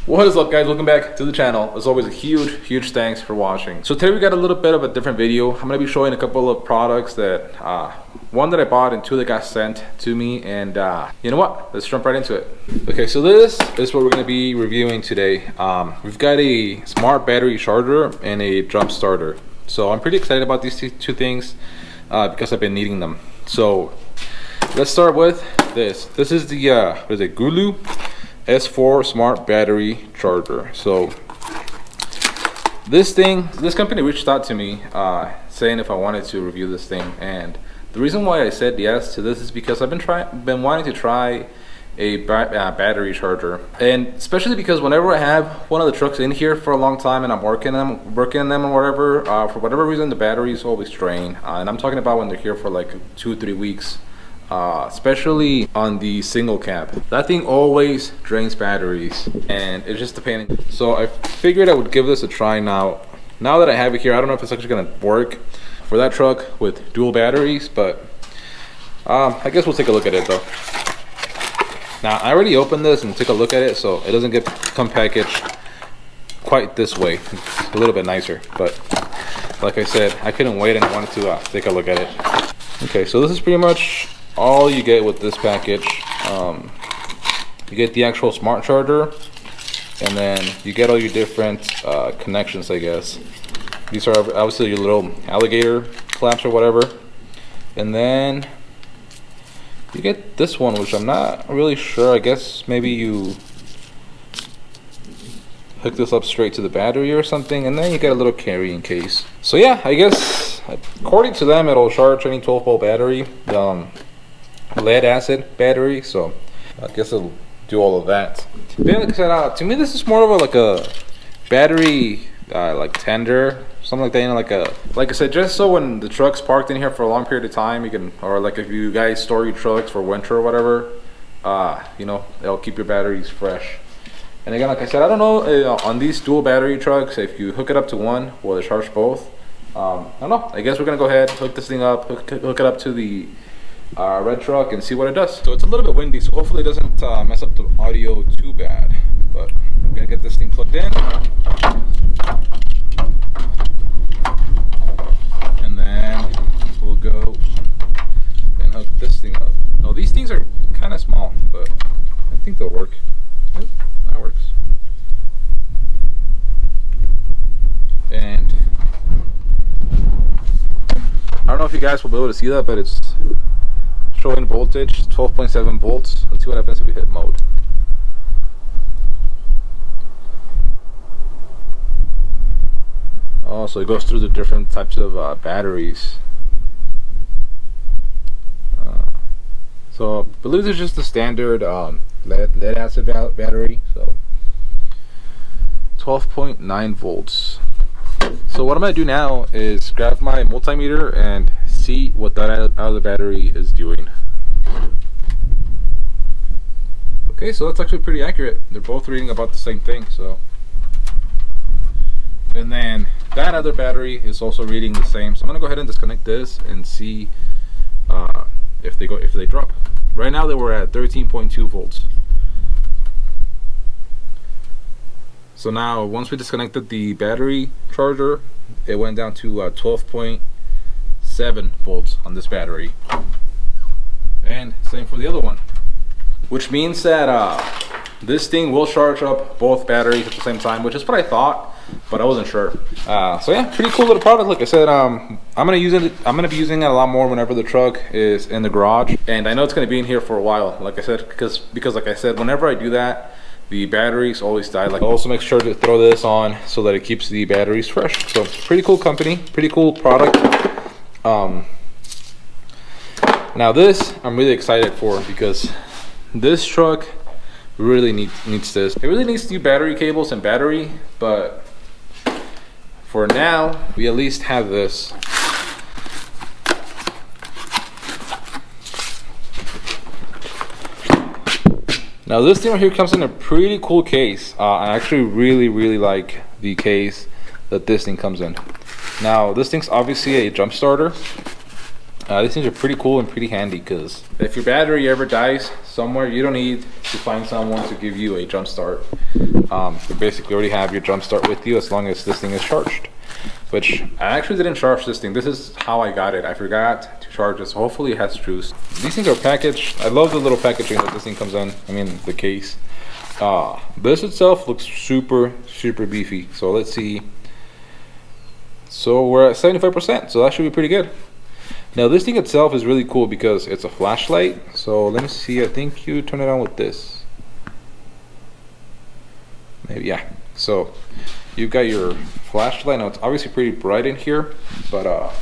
What is up, guys? Welcome back to the channel. As always, a huge thanks for watching. So today we got a little bit of a different video. I'm going to be showing a couple of products that one that I bought and two that got sent to me, and you know what, let's jump right into it. Okay, so this is what we're going to be reviewing today. We've got a smart battery charger and a jump starter. So I'm pretty excited about these two things because I've been needing them. So let's start with this. This is the what is it, Gulu S4 smart battery charger. So this company reached out to me saying if I wanted to review this thing, and the reason why I said yes to this is because I've been wanting to try a battery charger, and especially because whenever I have one of the trucks in here for a long time and I'm working them or whatever, for whatever reason the batteries always drain, and I'm talking about when they're here for like 2-3 weeks. Especially on the single cab, that thing always drains batteries and it's just a pain. So I figured I would give this a try now that I have it here. I don't know if it's actually gonna work for that truck with dual batteries, but I guess we'll take a look at it though. Now I already opened this and took a look at it, so it doesn't come packaged quite this way. It's a little bit nicer, but like I said, I couldn't wait and I wanted to take a look at it. Okay, so this is pretty much all you get with this package. You get the actual smart charger, and then you get all your different connections, I guess. These are obviously your little alligator clamps or whatever, and then you get this one, which I'm not really sure. I guess maybe you hook this up straight to the battery or something, and then you get a little carrying case. So yeah, I guess according to them it'll charge any 12-volt battery, lead acid battery, so I guess it'll do all of that. But yeah, like I said, to me this is more of like a battery like tender, something like that, you know, like I said, just so when the truck's parked in here for a long period of time, you can, or like if you guys store your trucks for winter or whatever, you know, it'll keep your batteries fresh. And again, like I said, I don't know on these dual battery trucks if you hook it up to one, will it charge both? I don't know. I guess we're gonna go ahead, hook this thing up, hook it up to the red truck and see what it does. So it's a little bit windy, so hopefully it doesn't mess up the audio too bad. But I'm gonna get this thing plugged in, and then we'll go and hook this thing up. Now these things are kind of small, but I think they'll work. Yep, that works. And I don't know if you guys will be able to see that, but it's showing voltage 12.7 volts. Let's see what happens if we hit mode. Oh, so it goes through the different types of batteries. So I believe it's just the standard lead acid battery. So 12.9 volts. So what I'm going to do now is grab my multimeter and see what that other battery is doing. Okay, so that's actually pretty accurate. They're both reading about the same thing. So, and then that other battery is also reading the same. So I'm going to go ahead and disconnect this and see if they drop. Right now they were at 13.2 volts. So now, once we disconnected the battery charger, it went down to 12.7 volts on this battery. And same for the other one. Which means that this thing will charge up both batteries at the same time, which is what I thought, but I wasn't sure. So yeah, pretty cool little product. Like I said, I'm gonna use it. I'm gonna be using it a lot more whenever the truck is in the garage, and I know it's gonna be in here for a while. Like I said, because like I said, whenever I do that, the batteries always die. Like, also make sure to throw this on so that it keeps the batteries fresh. So pretty cool company, pretty cool product. Now this I'm really excited for because this truck really needs this. It really needs new battery cables and battery, but for now we at least have this. Now this thing right here comes in a pretty cool case. I actually really like the case that this thing comes in. Now this thing's obviously a jump starter. These things are pretty cool and pretty handy because if your battery ever dies somewhere, you don't need to find someone to give you a jump start. You basically already have your jump start with you as long as this thing is charged. Which I actually didn't charge this thing. This is how I got it. I forgot to charge this. Hopefully it has juice. These things are packaged. I love the little packaging that this thing comes in. I mean, the case. This itself looks super beefy. So let's see. So we're at 75%. So that should be pretty good. Now this thing itself is really cool because it's a flashlight. So let me see. I think you turn it on with this. Maybe, yeah. So you've got your flashlight. Now it's obviously pretty bright in here, but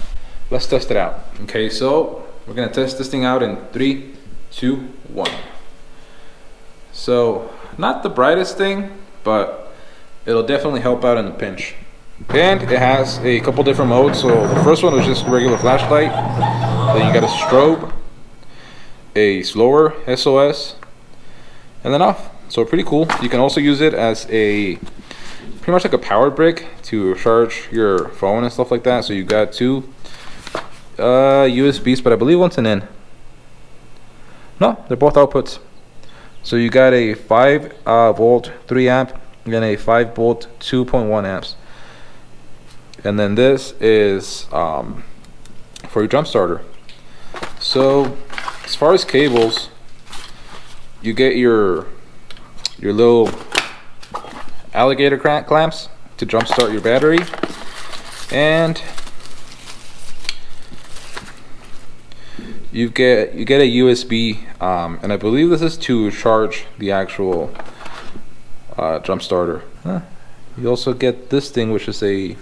let's test it out. Okay, so we're gonna test this thing out in 3, 2, 1. So not the brightest thing, but it'll definitely help out in a pinch. And it has a couple different modes. So the first one was just a regular flashlight. Then you got a strobe, a slower SOS, and then off. So pretty cool. You can also use it as a pretty much like a power brick to charge your phone and stuff like that. So you got 2 USBs, but I believe one's an in. No, they're both outputs. So you got a 5 volt 3 amp and a 5 volt 2.1 amps. And then this is for your jump starter. So as far as cables, you get your little alligator clamps to jump start your battery, and you get a USB, and I believe this is to charge the actual jump starter. You also get this thing, which is a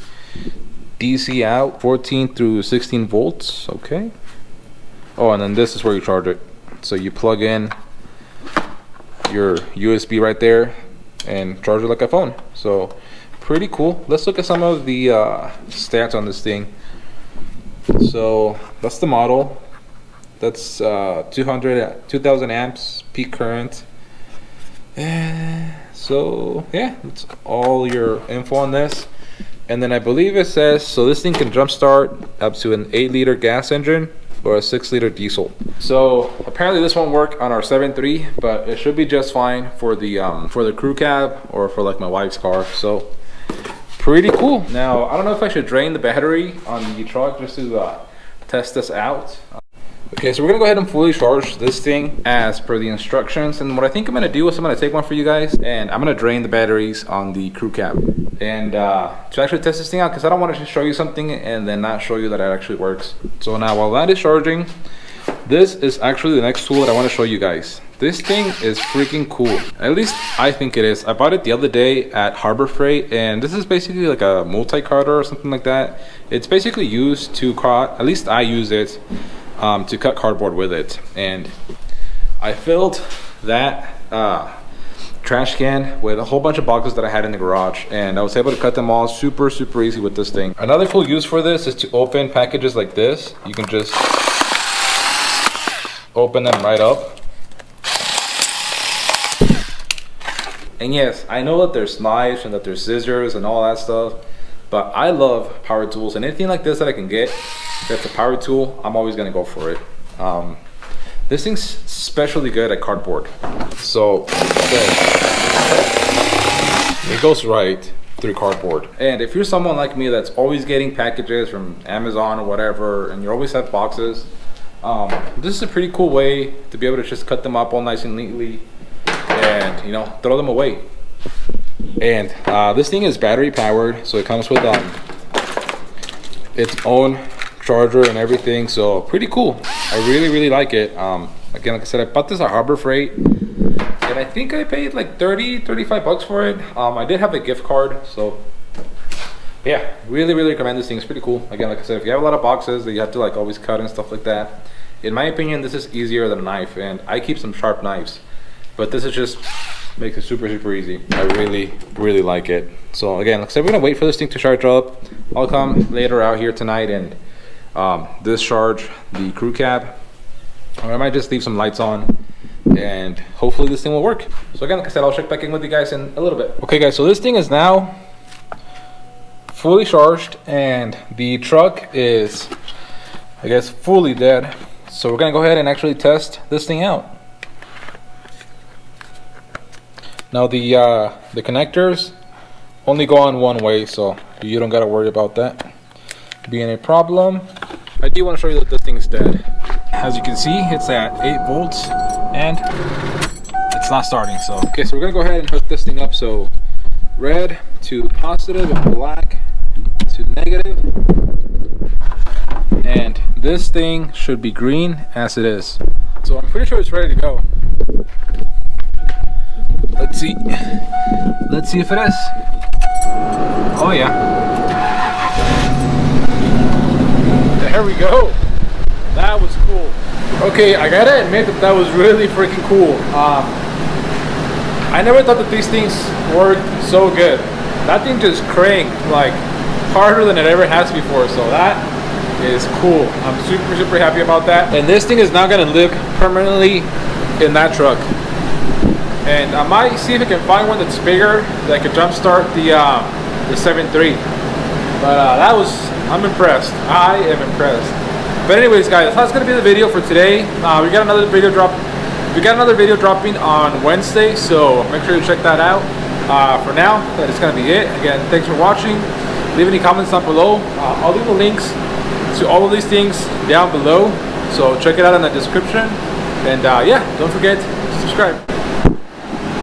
DC out, 14 through 16 volts. Okay. Oh, and then this is where you charge it. So you plug in your USB right there and charge it like a phone. So pretty cool. Let's look at some of the stats on this thing. So that's the model. That's 2000 amps peak current. So yeah, that's all your info on this. And then I believe it says, so this thing can jump start up to an 8-liter gas engine or a 6-liter diesel. So apparently this won't work on our 7.3, but it should be just fine for the crew cab or for like my wife's car. So pretty cool. Now I don't know if I should drain the battery on the truck just to test this out. Okay, so we're gonna go ahead and fully charge this thing as per the instructions. And what I think I'm gonna do is I'm gonna take one for you guys and I'm gonna drain the batteries on the crew cab. And to actually test this thing out, because I don't want to just show you something and then not show you that it actually works. So now while that is charging, this is actually the next tool that I want to show you guys. This thing is freaking cool. At least I think it is. I bought it the other day at Harbor Freight, and this is basically like a multi-cutter or something like that. It's basically used to cut, at least I use it, to cut cardboard with it. And I filled that trash can with a whole bunch of boxes that I had in the garage, and I was able to cut them all super easy with this thing. Another cool use for this is to open packages like this. You can just open them right up. And yes, I know that there's knives and that there's scissors and all that stuff, but I love power tools, and anything like this that I can get that's a power tool, I'm always gonna go for it. This thing's especially good at cardboard. So it goes right through cardboard. And if you're someone like me that's always getting packages from Amazon or whatever, and you always have boxes, this is a pretty cool way to be able to just cut them up all nice and neatly and, you know, throw them away. And this thing is battery powered, so it comes with its own charger and everything, so pretty cool. I really like it. Again, like I said, I bought this at Harbor Freight, and I think I paid like 35 bucks for it. I did have a gift card, so yeah, really recommend this thing. It's pretty cool. Again, like I said, if you have a lot of boxes that you have to like always cut and stuff like that, in my opinion, this is easier than a knife, and I keep some sharp knives, but this is just makes it super easy. I really like it. So again, like I said, we're gonna wait for this thing to charge up. I'll come later out here tonight and discharge the crew cab, or I might just leave some lights on, and hopefully this thing will work. So again, like I said, I'll check back in with you guys in a little bit. Okay guys, so this thing is now fully charged, and the truck is, I guess, fully dead. So we're gonna go ahead and actually test this thing out. Now the connectors only go on one way, so you don't gotta worry about that being a problem. I do want to show you that this thing's dead. As you can see, it's at 8 volts and it's not starting. So okay, so we're gonna go ahead and hook this thing up. So red to positive and black to negative, and this thing should be green as it is. So I'm pretty sure it's ready to go. Let's see if it is. Oh yeah, there we go. That was cool. Okay, I gotta admit that was really freaking cool. I never thought that these things worked so good. That thing just cranked like harder than it ever has before, so that is cool. I'm super happy about that. And this thing is now gonna live permanently in that truck. And I might see if I can find one that's bigger that could jumpstart the 7.3. But I'm impressed. I am impressed. But anyways, guys, that's gonna be the video for today. We got another video dropping on Wednesday, so make sure you check that out. For now, that is gonna be it. Again, thanks for watching. Leave any comments down below. I'll leave the links to all of these things down below, so check it out in the description. And yeah, don't forget to subscribe.